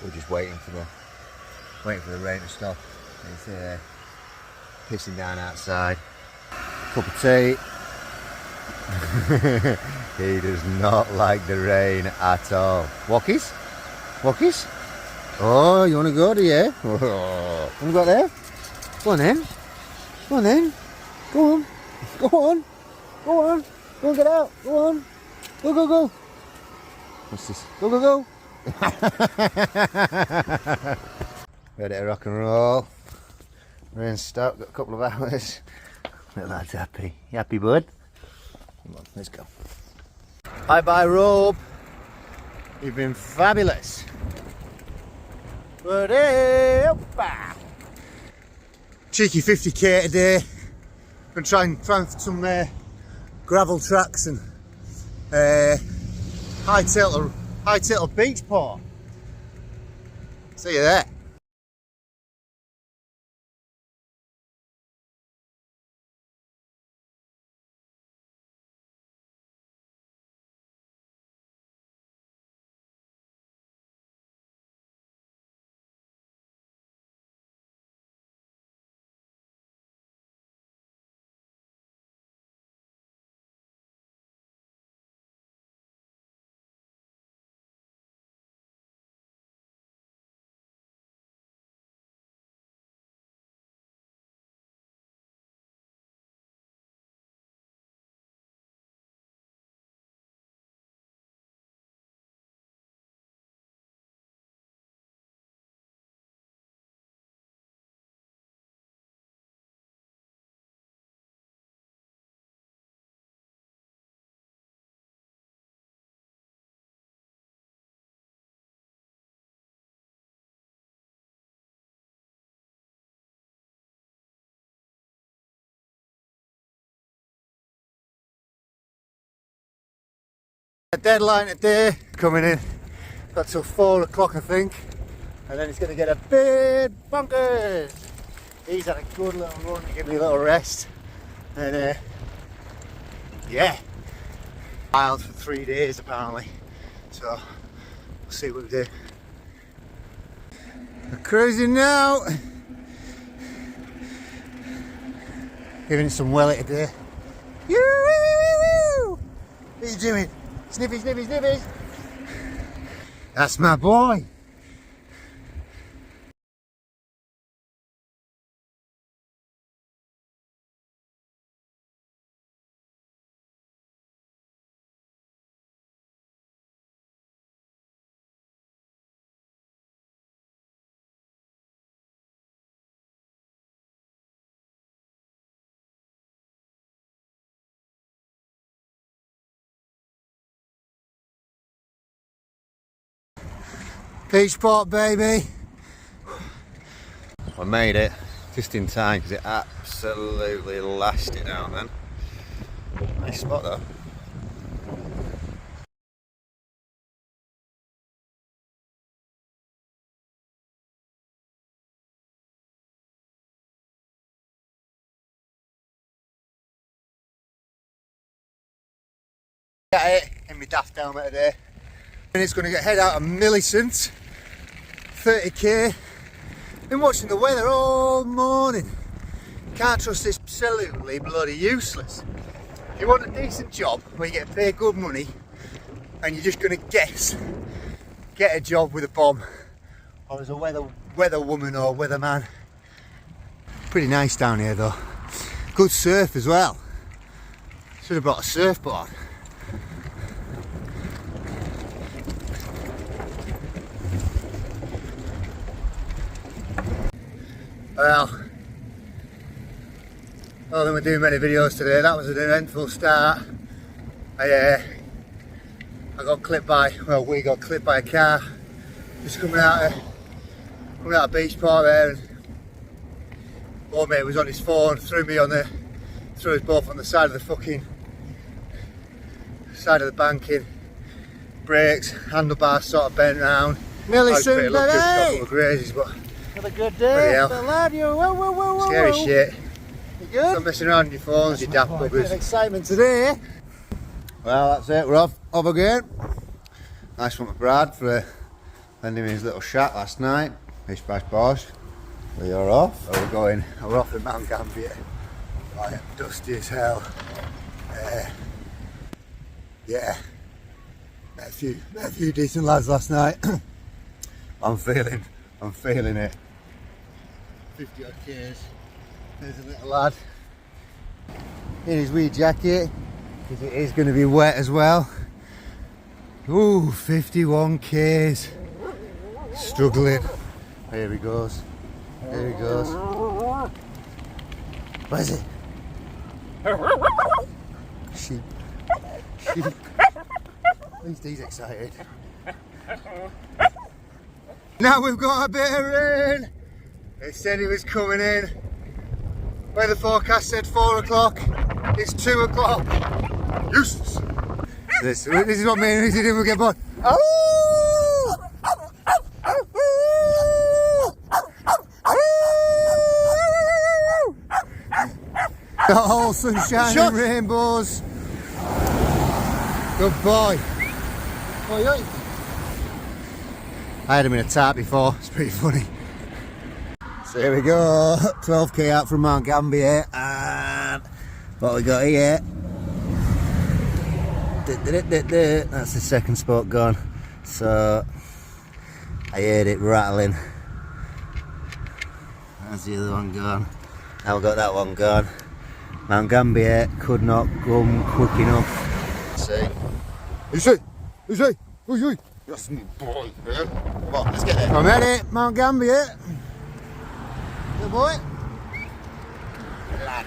We're just waiting for the rain to stop. It's pissing down outside. Cup of tea. He does not like the rain at all. Walkies? Walkies? Oh, you want to go, do you? Oh, come go there. Go on then. Go on then. Go on. Go on. Go on. Go and get out. Go on. Go, go, go. What's this? Go, go, go. Ready to rock and roll. Rain stopped, got a couple of hours. Little lad's happy. You happy, bud? Come on, let's go. Bye bye, Rob. You've been fabulous. Cheeky 50k today. Gonna try and find some gravel tracks and Hightail Beach Port. See you there. A deadline today coming in. Got till 4 o'clock, I think, and then it's going to get a bit bonkers. He's had a good little run to give me a little rest, and yeah, wild for 3 days apparently. So we'll see what we do. We're cruising now. Giving it some welly today. What are you doing? Snippy, snippy, snippy. That's my boy. Beach Port, baby. I made it just in time because it absolutely lashed it down then. Nice spot though. Got it in my daft helmet today. And it's going to head out of Millicent. 30k. Been watching the weather all morning. Can't trust this, absolutely bloody useless. If you want a decent job where you get paid good money and you're just going to guess, get a job with a bomb or as a weather woman or weatherman. Pretty nice down here though. Good surf as well. Should have brought a surfboard. Well, I don't think we're doing many videos today. That was an eventful start. I got clipped by, well, we got clipped by a car just coming out of Beach Port there, and old mate was on his phone, threw us both on the side of the fucking side of the banking. Brakes, handlebars sort of bent round. Nearly soon, baby. Got a couple of grazes, but. Have a good day, lad. Whoa. Scary shit. You good? Stop messing around with your phones, you daft buggers. Bit of excitement today. Well, that's it. We're off again. Nice one with Brad for Lent him his little shack last night. Bish bash bosh. We are off. We're off at Mount Gambier. Right, dusty as hell. Yeah. Met a few decent lads last night. I'm feeling it. 50 odd Ks. There's a little lad in his wee jacket, because it is going to be wet as well. Ooh, 51 Ks. Struggling. Here he goes. Here he goes. What is it? Sheep. Sheep. At least he's excited. Now we've got a bit of rain. It said it was coming in. Weather forecast said 4 o'clock. It's 2 o'clock. Useless. This is what me and Lucy did. We'll get bored. The whole sunshine and rainbows. Good boy. I had him in a tarp before. It's pretty funny. So here we go. 12k out from Mount Gambier, and what we got here. That's the second spot gone. So I heard it rattling. That's the other one gone. Now we've got that one gone. Mount Gambier could not come quick enough. See? Who's that's my boy. Yeah? Come on, let's get there. I'm ready, Mount Gambier. Good boy. Lad.